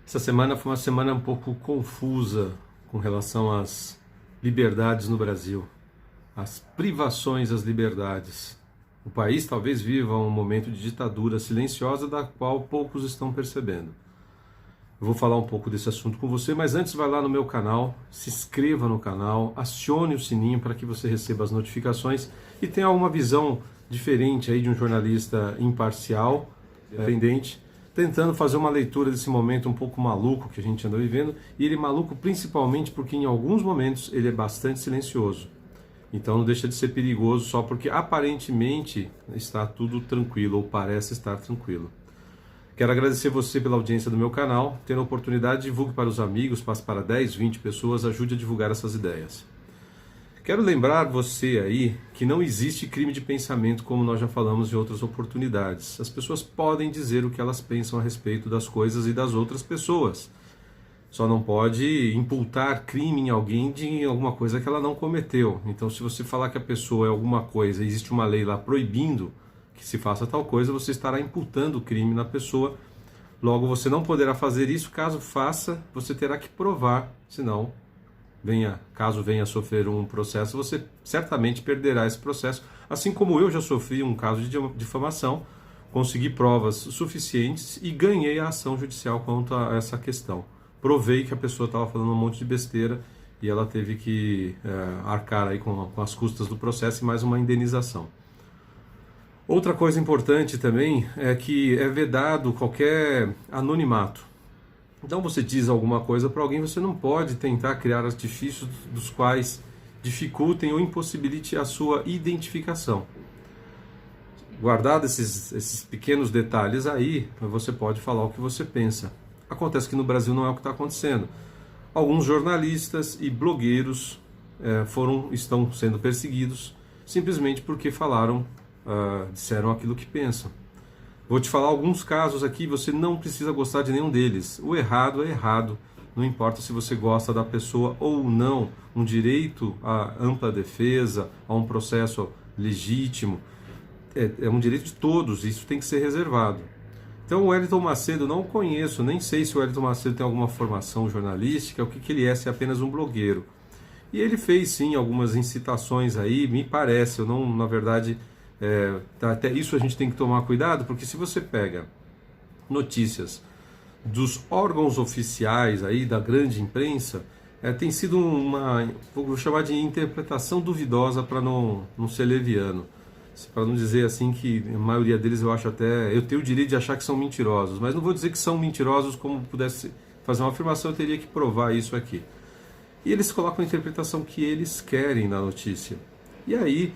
Essa semana foi uma semana um pouco confusa com relação às liberdades no Brasil, às privações às liberdades. O país talvez viva um momento de ditadura silenciosa da qual poucos estão percebendo. Eu vou falar um pouco desse assunto com você, mas antes vai lá no meu canal, se inscreva no canal, acione o sininho para que você receba as notificações e tenha uma visão diferente aí de um jornalista imparcial, independente, tentando fazer uma leitura desse momento um pouco maluco que a gente anda vivendo, e ele é maluco principalmente porque em alguns momentos ele é bastante silencioso. Então não deixa de ser perigoso só porque aparentemente está tudo tranquilo, ou parece estar tranquilo. Quero agradecer você pela audiência do meu canal, tendo a oportunidade, divulgue para os amigos, passe para 10, 20 pessoas, ajude a divulgar essas ideias. Quero lembrar você aí que não existe crime de pensamento, como nós já falamos em outras oportunidades. As pessoas podem dizer o que elas pensam a respeito das coisas e das outras pessoas. Só não pode imputar crime em alguém de alguma coisa que ela não cometeu. Então, se você falar que a pessoa é alguma coisa e existe uma lei lá proibindo que se faça tal coisa, você estará imputando crime na pessoa. Logo, você não poderá fazer isso. Caso faça, você terá que provar, senão caso venha a sofrer um processo, você certamente perderá esse processo, assim como eu já sofri um caso de difamação, consegui provas suficientes e ganhei a ação judicial quanto a essa questão. Provei que a pessoa estava falando um monte de besteira e ela teve que arcar aí com as custas do processo e mais uma indenização. Outra coisa importante também é que é vedado qualquer anonimato. Então você diz alguma coisa para alguém, você não pode tentar criar artifícios dos quais dificultem ou impossibilite a sua identificação. Guardado esses pequenos detalhes aí, você pode falar o que você pensa. Acontece que no Brasil não é o que está acontecendo. Alguns jornalistas e blogueiros estão sendo perseguidos simplesmente porque disseram aquilo que pensam. Vou te falar alguns casos aqui, você não precisa gostar de nenhum deles. O errado é errado, não importa se você gosta da pessoa ou não. Um direito à ampla defesa, a um processo legítimo, é um direito de todos, isso tem que ser reservado. Então o Wellington Macedo, não o conheço, nem sei se o Wellington Macedo tem alguma formação jornalística, o que ele é, se é apenas um blogueiro. E ele fez sim algumas incitações aí, me parece, eu não, na verdade... até isso a gente tem que tomar cuidado, porque se você pega notícias dos órgãos oficiais aí da grande imprensa, tem sido vou chamar de interpretação duvidosa, para não ser leviano, para não dizer assim que a maioria deles eu tenho o direito de achar que são mentirosos, mas não vou dizer que são mentirosos como pudesse fazer uma afirmação, eu teria que provar isso aqui. E eles colocam a interpretação que eles querem na notícia. E aí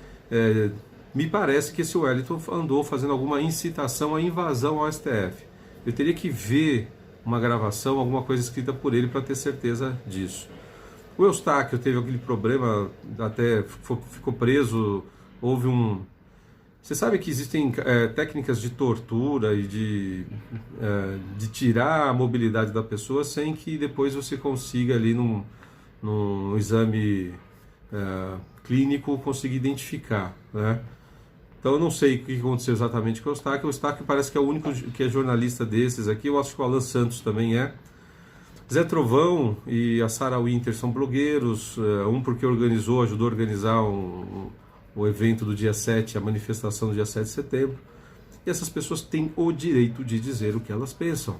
me parece que esse Wellington andou fazendo alguma incitação à invasão ao STF. Eu teria que ver uma gravação, alguma coisa escrita por ele para ter certeza disso. O Eustáquio teve aquele problema, até ficou preso, houve Você sabe que existem técnicas de tortura e de tirar a mobilidade da pessoa sem que depois você consiga ali num exame clínico conseguir identificar, né? Então eu não sei o que aconteceu exatamente com o Eustáquio. O Eustáquio parece que é o único que é jornalista desses aqui. Eu acho que o Alan Santos também é. Zé Trovão e a Sarah Winter são blogueiros. Um porque ajudou a organizar o evento do dia 7, a manifestação do dia 7 de setembro. E essas pessoas têm o direito de dizer o que elas pensam.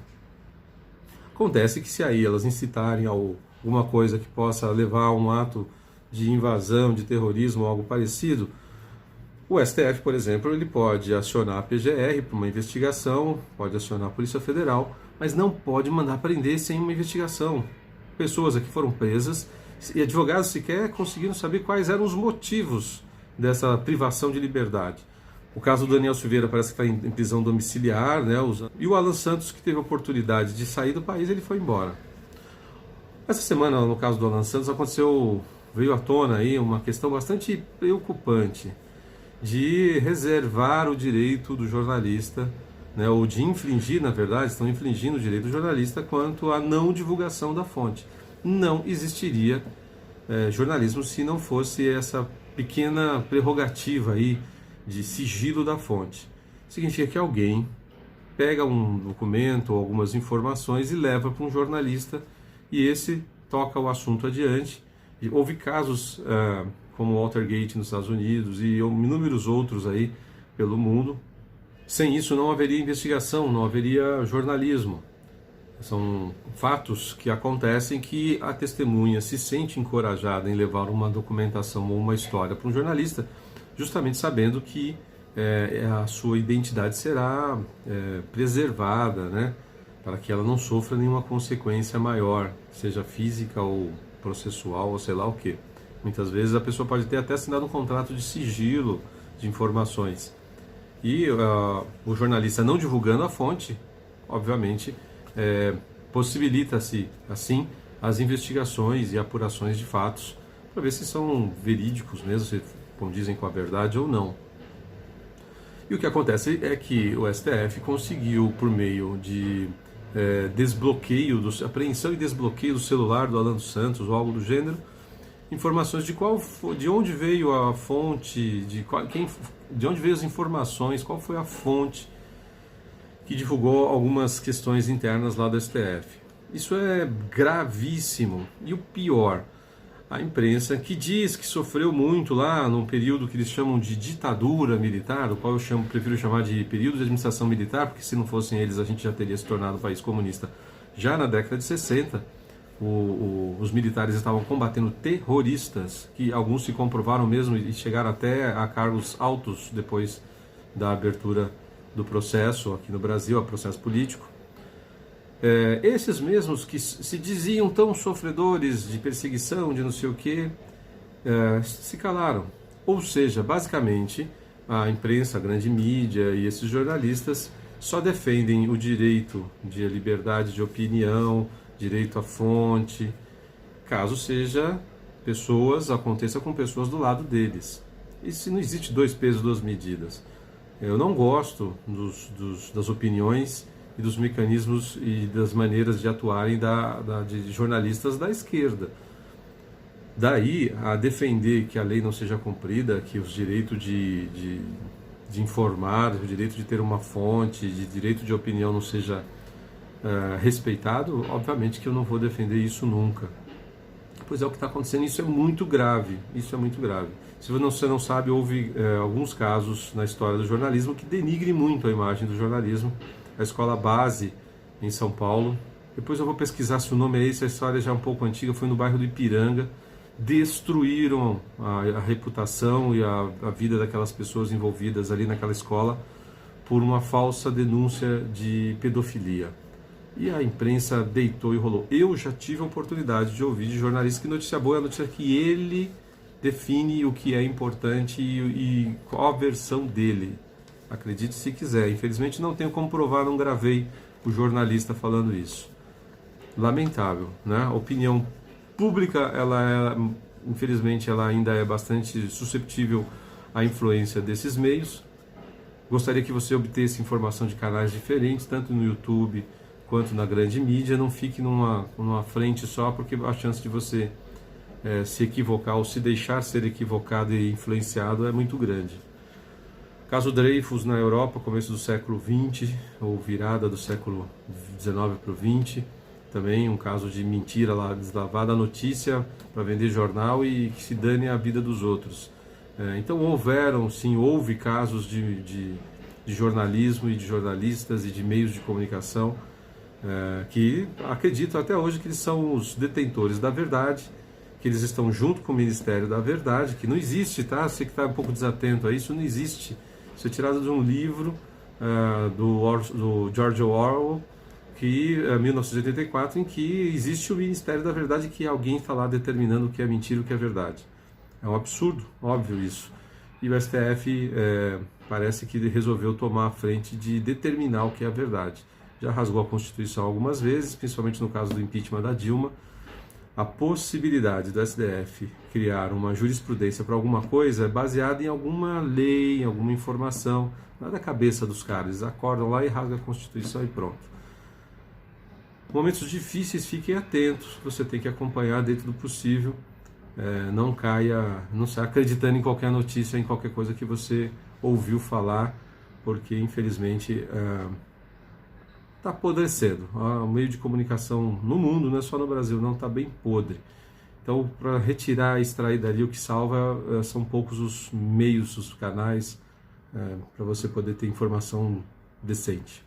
Acontece que se aí elas incitarem alguma coisa que possa levar a um ato de invasão, de terrorismo ou algo parecido, o STF, por exemplo, ele pode acionar a PGR para uma investigação, pode acionar a Polícia Federal, mas não pode mandar prender sem uma investigação. Pessoas aqui foram presas e advogados sequer conseguiram saber quais eram os motivos dessa privação de liberdade. O caso do Daniel Silveira parece que está em prisão domiciliar, né? E o Alan Santos, que teve a oportunidade de sair do país, ele foi embora. Essa semana, no caso do Alan Santos, veio à tona aí uma questão bastante preocupante, de reservar o direito do jornalista, né, ou de infringir, na verdade, estão infringindo o direito do jornalista quanto à não divulgação da fonte. Não existiria jornalismo se não fosse essa pequena prerrogativa aí de sigilo da fonte. Significa que alguém pega um documento ou algumas informações e leva para um jornalista, e esse toca o assunto adiante. E houve casos como o Watergate nos Estados Unidos e inúmeros outros aí pelo mundo. Sem isso não haveria investigação, não haveria jornalismo. São fatos que acontecem que a testemunha se sente encorajada em levar uma documentação ou uma história para um jornalista, justamente sabendo que a sua identidade será preservada, né, para que ela não sofra nenhuma consequência maior, seja física ou processual ou sei lá o que. Muitas vezes a pessoa pode ter até assinado um contrato de sigilo de informações. E o jornalista não divulgando a fonte, obviamente, possibilita-se, assim, as investigações e apurações de fatos, para ver se são verídicos mesmo, se condizem com a verdade ou não. E o que acontece é que o STF conseguiu, por meio de desbloqueio, apreensão e desbloqueio do celular do Alan dos Santos ou algo do gênero, informações de onde veio a fonte, de onde veio as informações, qual foi a fonte que divulgou algumas questões internas lá do STF. Isso é gravíssimo. E o pior, a imprensa, que diz que sofreu muito lá num período que eles chamam de ditadura militar, o qual eu prefiro chamar de período de administração militar, porque se não fossem eles a gente já teria se tornado um país comunista já na década de 60. Os militares estavam combatendo terroristas, que alguns se comprovaram mesmo e chegaram até a cargos altos depois da abertura do processo aqui no Brasil, a processo político. Esses mesmos que se diziam tão sofredores de perseguição, de não sei o que, se calaram. Ou seja, basicamente, a imprensa, a grande mídia e esses jornalistas só defendem o direito de liberdade de opinião, direito à fonte, caso aconteça com pessoas do lado deles. E se não existe dois pesos, duas medidas. Eu não gosto das opiniões e dos mecanismos e das maneiras de atuarem de jornalistas da esquerda. Daí a defender que a lei não seja cumprida, que os direitos de informar, o direito de ter uma fonte, de direito de opinião não seja respeitado, obviamente que eu não vou defender isso nunca. Pois é o que está acontecendo, isso é muito grave, Se você não sabe, houve alguns casos na história do jornalismo que denigrem muito a imagem do jornalismo. A Escola Base, em São Paulo, depois eu vou pesquisar se o nome é esse, a história já é um pouco antiga, foi no bairro do Ipiranga, destruíram a reputação e a vida daquelas pessoas envolvidas ali naquela escola por uma falsa denúncia de pedofilia. E a imprensa deitou e rolou. Eu já tive a oportunidade de ouvir de jornalista que notícia boa é a notícia que ele define o que é importante e qual a versão dele. Acredite se quiser. Infelizmente não tenho como provar, não gravei o jornalista falando isso. Lamentável, né? A opinião pública, infelizmente, ela ainda é bastante susceptível à influência desses meios. Gostaria que você obtesse informação de canais diferentes, tanto no YouTube quanto na grande mídia. Não fique numa frente só, porque a chance de você se equivocar ou se deixar ser equivocado e influenciado é muito grande. Caso Dreyfus na Europa, começo do século XX, ou virada do século XIX para o XX, também um caso de mentira lá, deslavada, notícia para vender jornal e que se dane a vida dos outros. Então houve casos de jornalismo e de jornalistas e de meios de comunicação que acreditam até hoje que eles são os detentores da verdade, que eles estão junto com o Ministério da Verdade, que não existe, tá? Você que está um pouco desatento a isso, não existe. Isso é tirado de um livro do George Orwell, 1984, em que existe o Ministério da Verdade, que alguém está lá determinando o que é mentira e o que é verdade. É um absurdo, óbvio isso. E o STF parece que resolveu tomar a frente de determinar o que é a verdade. Já rasgou a Constituição algumas vezes, principalmente no caso do impeachment da Dilma. A possibilidade do STF criar uma jurisprudência para alguma coisa é baseada em alguma lei, em alguma informação, não é da cabeça dos caras. Eles acordam lá e rasgam a Constituição e pronto. Momentos difíceis, fiquem atentos, você tem que acompanhar dentro do possível, não saia acreditando em qualquer notícia, em qualquer coisa que você ouviu falar, porque infelizmente está apodrecendo. O meio de comunicação no mundo, não é só no Brasil, não, está bem podre. Então, para retirar, extrair dali, o que salva são poucos os meios, os canais, para você poder ter informação decente.